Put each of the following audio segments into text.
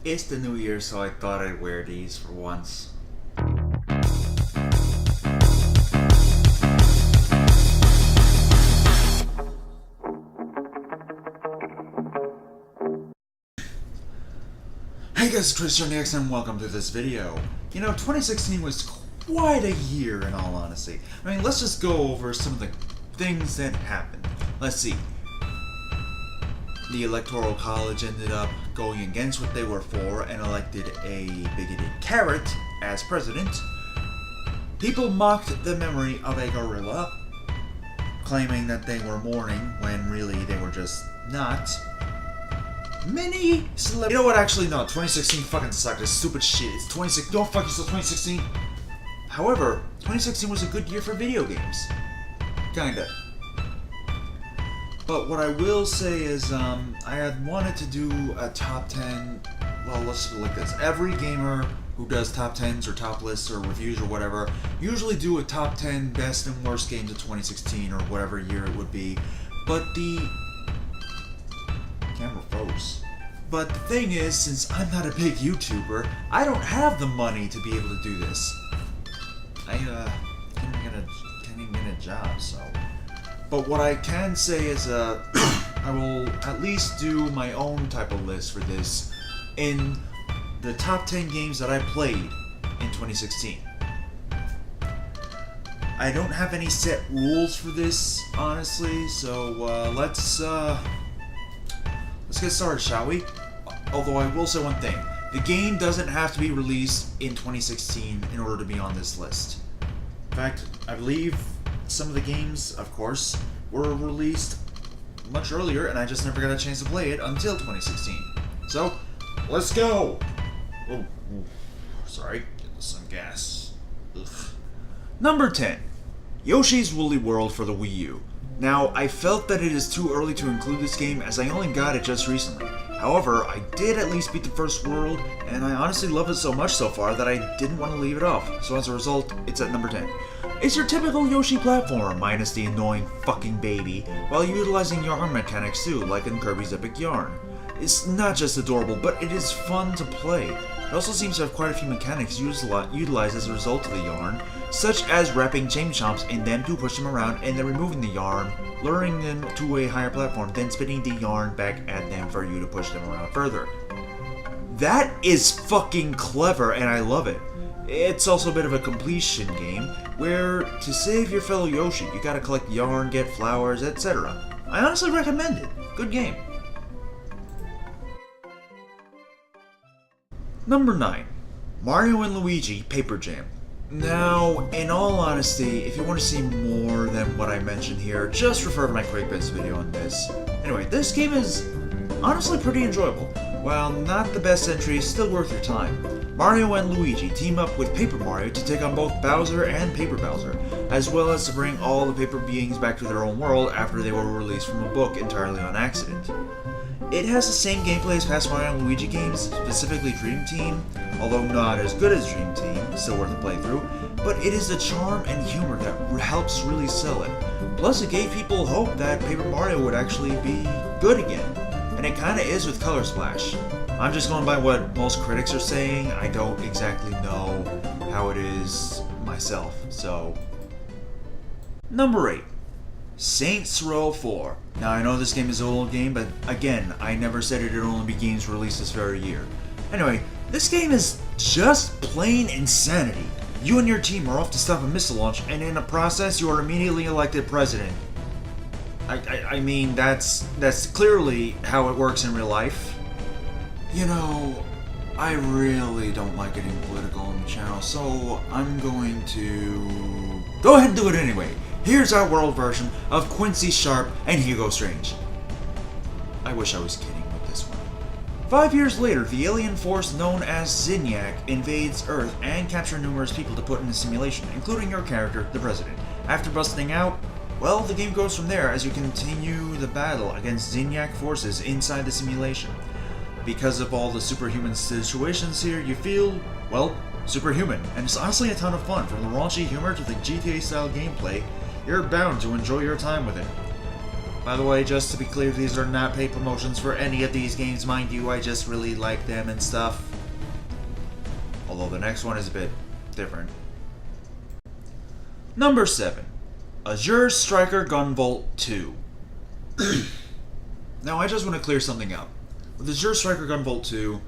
It's the new year, so I thought I'd wear these for once. Hey guys, it's CSDX and welcome to this video. You know, 2016 was quite a year in all honesty. I mean, let's just go over some of the things that happened. Let's see. The Electoral College ended up going against what they were for and elected a bigoted carrot as president. People mocked the memory of a gorilla, claiming that they were mourning when really they were just not. Many celebrities. You know what? Actually, no. 2016 fucking sucked. It's stupid shit. It's 2016. Don't fuck yourself. 2016. However, 2016 was a good year for video games. Kinda. But what I will say is, I had wanted to do a top 10. Well, let's put it like this. Every gamer who does top 10s or top lists or reviews or whatever usually do a top 10 best and worst games of 2016 or whatever year it would be. But the camera froze. But the thing is, since I'm not a big YouTuber, I don't have the money to be able to do this. I can't even get a job, so. But what I can say is, I will at least do my own type of list for this in the top 10 games that I played in 2016. I don't have any set rules for this, honestly, so let's get started, shall we? Although I will say one thing. The game doesn't have to be released in 2016 in order to be on this list. In fact, I believe some of the games, of course, were released much earlier and I just never got a chance to play it until 2016. So, let's go! Oh, sorry, getting some gas. Ugh. Number 10. Yoshi's Woolly World for the Wii U. Now, I felt that it is too early to include this game as I only got it just recently. However, I did at least beat the first world, and I honestly love it so much so far that I didn't want to leave it off, so as a result, it's at number 10. It's your typical Yoshi platformer, minus the annoying fucking baby, while utilizing yarn mechanics too, like in Kirby's Epic Yarn. It's not just adorable, but it is fun to play. It also seems to have quite a few mechanics utilized as a result of the yarn, such as wrapping chain chomps in them to push them around and then removing the yarn, luring them to a higher platform, then spitting the yarn back at them for you to push them around further. That is fucking clever and I love it. It's also a bit of a completion game, where to save your fellow Yoshi, you gotta collect yarn, get flowers, etc. I honestly recommend it. Good game. Number 9. Mario and Luigi Paper Jam. Now, in all honesty, if you want to see more than what I mentioned here, just refer to my Quick Bits video on this. Anyway, this game is honestly pretty enjoyable. While not the best entry, it's still worth your time. Mario and Luigi team up with Paper Mario to take on both Bowser and Paper Bowser, as well as to bring all the paper beings back to their own world after they were released from a book entirely on accident. It has the same gameplay as past Mario and Luigi games, specifically Dream Team, although not as good as Dream Team, still worth a playthrough, but it is the charm and humor that helps really sell it. Plus it gave people hope that Paper Mario would actually be good again, and it kinda is with Color Splash. I'm just going by what most critics are saying. I don't exactly know how it is myself, so. Number 8. Saints Row 4. Now I know this game is an old game, but again, I never said it'd only be games released this very year. Anyway, this game is just plain insanity. You and your team are off to stop a missile launch, and in the process, you are immediately elected president. I mean, that's clearly how it works in real life. You know, I really don't like getting political on the channel, so I'm going to go ahead and do it anyway. Here's our world version of Quincy Sharp and Hugo Strange. I wish I was kidding with this one. 5 years later, the alien force known as Zinyak invades Earth and captures numerous people to put in a simulation, including your character, the President. After busting out, well, the game goes from there as you continue the battle against Zinyak forces inside the simulation. Because of all the superhuman situations here, you feel, well, superhuman, and it's honestly a ton of fun. From the raunchy humor to the GTA-style gameplay, you're bound to enjoy your time with it. By the way, just to be clear, these are not paid promotions for any of these games, mind you. I just really like them and stuff. Although the next one is a bit different. Number 7. Azure Striker Gunvolt 2. Now, I just want to clear something up. With Azure Striker Gunvolt 2,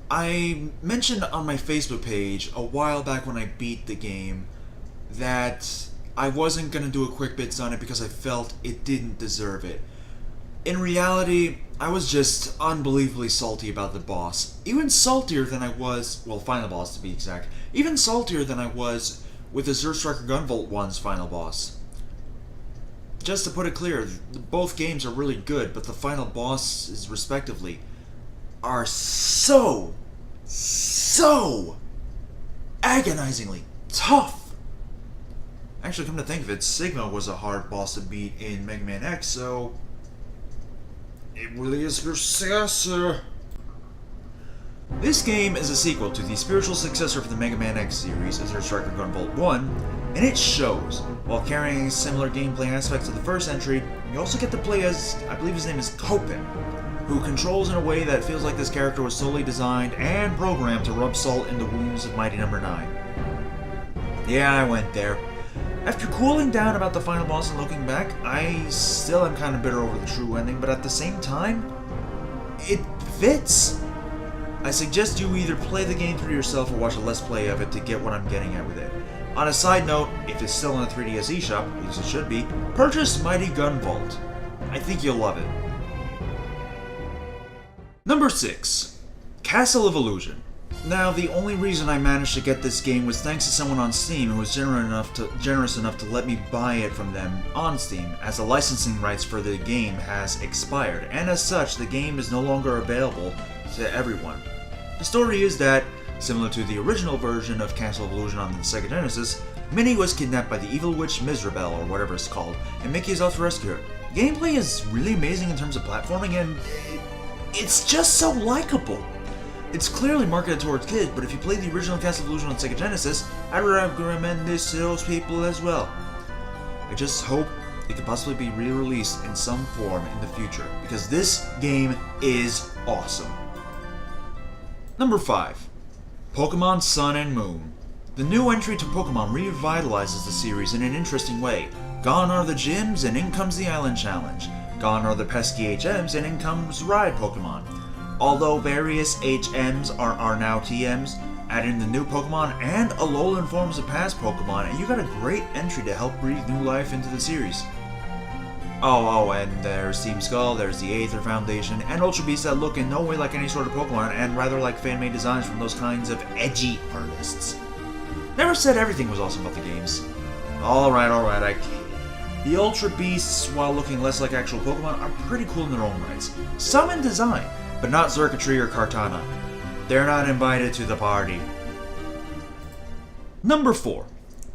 I mentioned on my Facebook page a while back when I beat the game that I wasn't going to do a quick bits on it because I felt it didn't deserve it. In reality, I was just unbelievably salty about the boss. Even saltier than I was, well, final boss to be exact, even saltier than I was with Azure Striker Gunvolt 1's final boss. Just to put it clear, both games are really good, but the final bosses, respectively, are so agonizingly tough. Actually, come to think of it, Sigma was a hard boss to beat in Mega Man X, so it really is your successor. This game is a sequel to the spiritual successor of the Mega Man X series, Azure Striker Gunvolt 1, and it shows. While carrying similar gameplay aspects of the first entry, you also get to play as, I believe his name is Copen, who controls in a way that feels like this character was solely designed and programmed to rub salt in the wounds of Mighty Number 9. Yeah, I went there. After cooling down about the final boss and looking back, I still am kind of bitter over the true ending, but at the same time, it fits. I suggest you either play the game through yourself or watch a Let's Play of it to get what I'm getting at with it. On a side note, if it's still in the 3DS eShop, at least it should be, purchase Mighty Gunvolt. I think you'll love it. Number 6. Castle of Illusion. Now, the only reason I managed to get this game was thanks to someone on Steam who was generous enough to let me buy it from them on Steam, as the licensing rights for the game has expired, and as such, the game is no longer available to everyone. The story is that, similar to the original version of Castle of Illusion on the Sega Genesis, Minnie was kidnapped by the evil witch Mizrabel, or whatever it's called, and Mickey is out to rescue her. Gameplay is really amazing in terms of platforming, and it's just so likable. It's clearly marketed towards kids, but if you play the original Castle of Illusion on Sega Genesis, I recommend this to those people as well. I just hope it could possibly be re-released in some form in the future, because this game is awesome. Number 5. Pokemon Sun and Moon. The new entry to Pokemon revitalizes the series in an interesting way. Gone are the gyms, and in comes the Island Challenge. Gone are the pesky HMs, and in comes Ride Pokemon. Although various HMs are now TMs, add in the new Pokemon and Alolan forms of past Pokemon, and you got a great entry to help breathe new life into the series. Oh, and there's Team Skull, there's the Aether Foundation, and Ultra Beasts that look in no way like any sort of Pokemon, and rather like fan-made designs from those kinds of edgy artists. Never said everything was awesome about the games. Alright, the Ultra Beasts, while looking less like actual Pokemon, are pretty cool in their own rights. Some in design, but not Xurkitree or Kartana. They're not invited to the party. Number 4.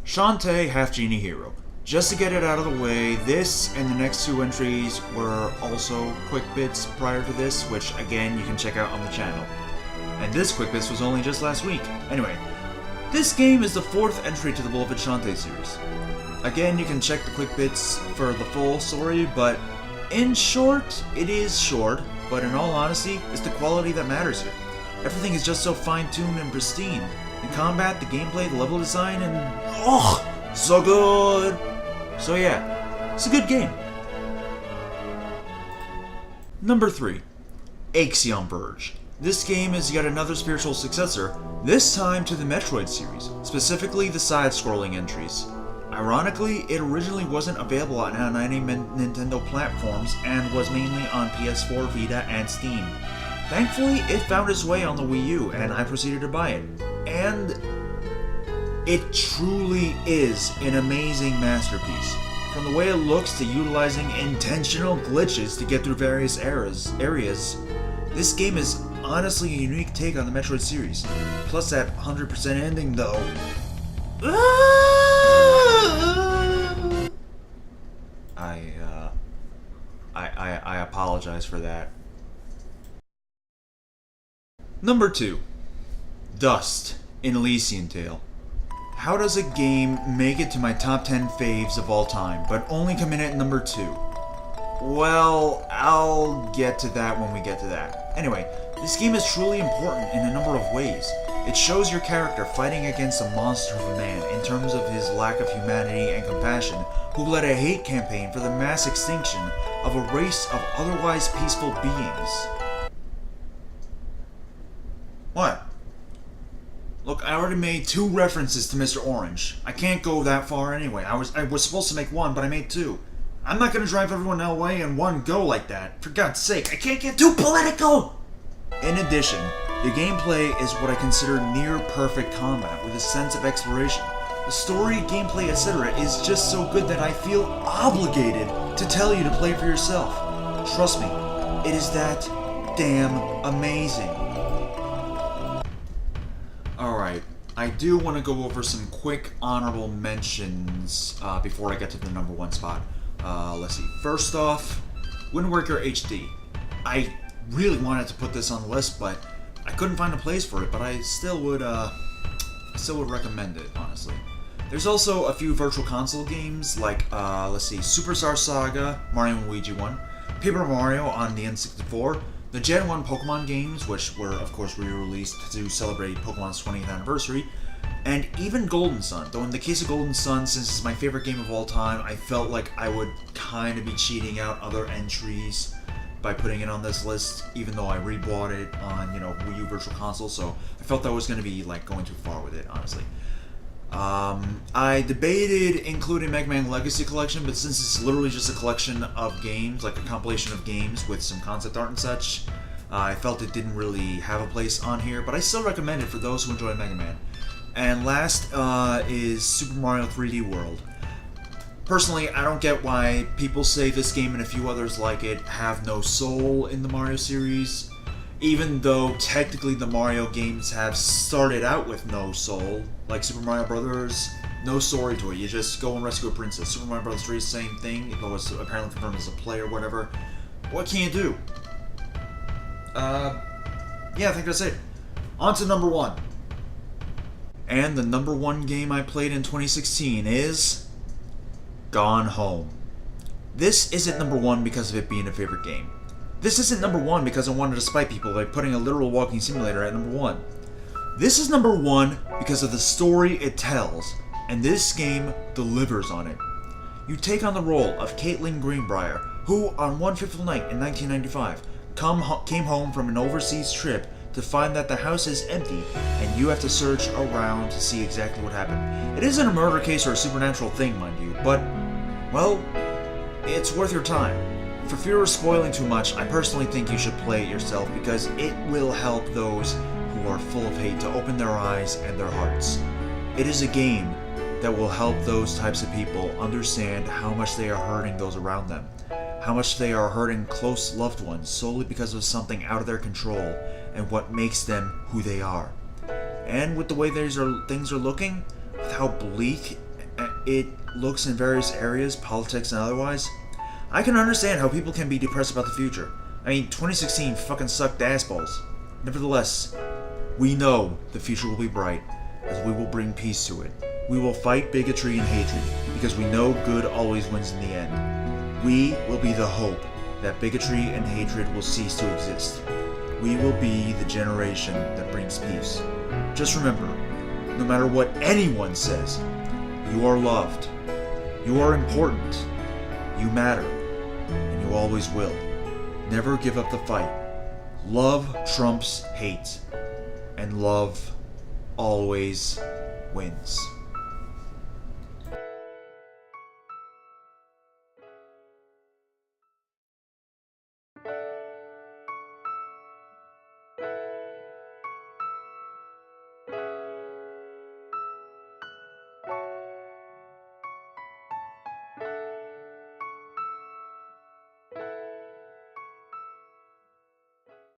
Shantae HalfGenie Hero. Just to get it out of the way, this and the next 2 entries were also quick bits prior to this, which again you can check out on the channel. And this quick bits was only just last week. Anyway, this game is the 4th entry to the beloved Shantae series. Again, you can check the quick bits for the full story, but in short, it is short, but in all honesty, it's the quality that matters here. Everything is just so fine-tuned and pristine. The combat, the gameplay, the level design, and so good! So yeah, it's a good game. Number 3. Axiom Verge. This game is yet another spiritual successor, this time to the Metroid series, specifically the side-scrolling entries. Ironically, it originally wasn't available on any Nintendo platforms and was mainly on PS4, Vita, and Steam. Thankfully, it found its way on the Wii U, and I proceeded to buy it. And it truly is an amazing masterpiece. From the way it looks to utilizing intentional glitches to get through various areas, this game is honestly a unique take on the Metroid series. Plus that 100% ending though. I apologize for that. Number 2. Dust in Elysian Tale. How does a game make it to my top 10 faves of all time, but only come in at number 2? Well, I'll get to that when we get to that. Anyway, this game is truly important in a number of ways. It shows your character fighting against a monster of a man in terms of his lack of humanity and compassion, who led a hate campaign for the mass extinction of a race of otherwise peaceful beings. What? Look, I already made 2 references to Mr. Orange. I can't go that far anyway. I was supposed to make 1, but I made 2. I'm not gonna drive everyone away in one go like that. For God's sake, I can't get too political! In addition, the gameplay is what I consider near-perfect combat with a sense of exploration. The story, gameplay, etc. is just so good that I feel obligated to tell you to play it for yourself. Trust me, it is that damn amazing. Alright, I do want to go over some quick honorable mentions before I get to the number 1 spot. Let's see. First off, Wind Waker HD. I really wanted to put this on the list, but I couldn't find a place for it, but I still would recommend it, honestly. There's also a few Virtual Console games, like, let's see, Superstar Saga, Mario and Luigi 1, Paper Mario on the N64, the Gen 1 Pokemon games, which were, of course, re-released to celebrate Pokemon's 20th anniversary, and even Golden Sun, though in the case of Golden Sun, since it's my favorite game of all time, I felt like I would kind of be cheating out other entries by putting it on this list, even though I rebought it on, Wii U Virtual Console, so I felt that was going to be, going too far with it, honestly. I debated including Mega Man Legacy Collection, but since it's literally just a collection of games, like a compilation of games with some concept art and such, I felt it didn't really have a place on here, but I still recommend it for those who enjoy Mega Man. And last is Super Mario 3D World. Personally, I don't get why people say this game and a few others like it have no soul in the Mario series, even though technically the Mario games have started out with no soul, like Super Mario Brothers, no story to it, you just go and rescue a princess. Super Mario Brothers 3, same thing, it was apparently confirmed as a play or whatever. What can you do? Yeah, I think that's it. On to number 1. And the number 1 game I played in 2016 is Gone Home. This isn't number 1 because of it being a favorite game. This isn't number 1 because I wanted to spite people by putting a literal walking simulator at number 1. This is number 1 because of the story it tells, and this game delivers on it. You take on the role of Caitlin Greenbrier, who on one fateful night in 1995 came home from an overseas trip to find that the house is empty, and you have to search around to see exactly what happened. It isn't a murder case or a supernatural thing, mind you, but, well, it's worth your time. For fear of spoiling too much, I personally think you should play it yourself because it will help those who are full of hate to open their eyes and their hearts. It is a game that will help those types of people understand how much they are hurting those around them, how much they are hurting close loved ones solely because of something out of their control and what makes them who they are. And with the way things are looking, with how bleak it looks in various areas, politics and otherwise, I can understand how people can be depressed about the future. I mean, 2016 fucking sucked assballs. Nevertheless, we know the future will be bright, as we will bring peace to it. We will fight bigotry and hatred, because we know good always wins in the end. We will be the hope that bigotry and hatred will cease to exist. We will be the generation that brings peace. Just remember, no matter what anyone says, you are loved, you are important, you matter, and you always will. Never give up the fight. Love trumps hate, and love always wins.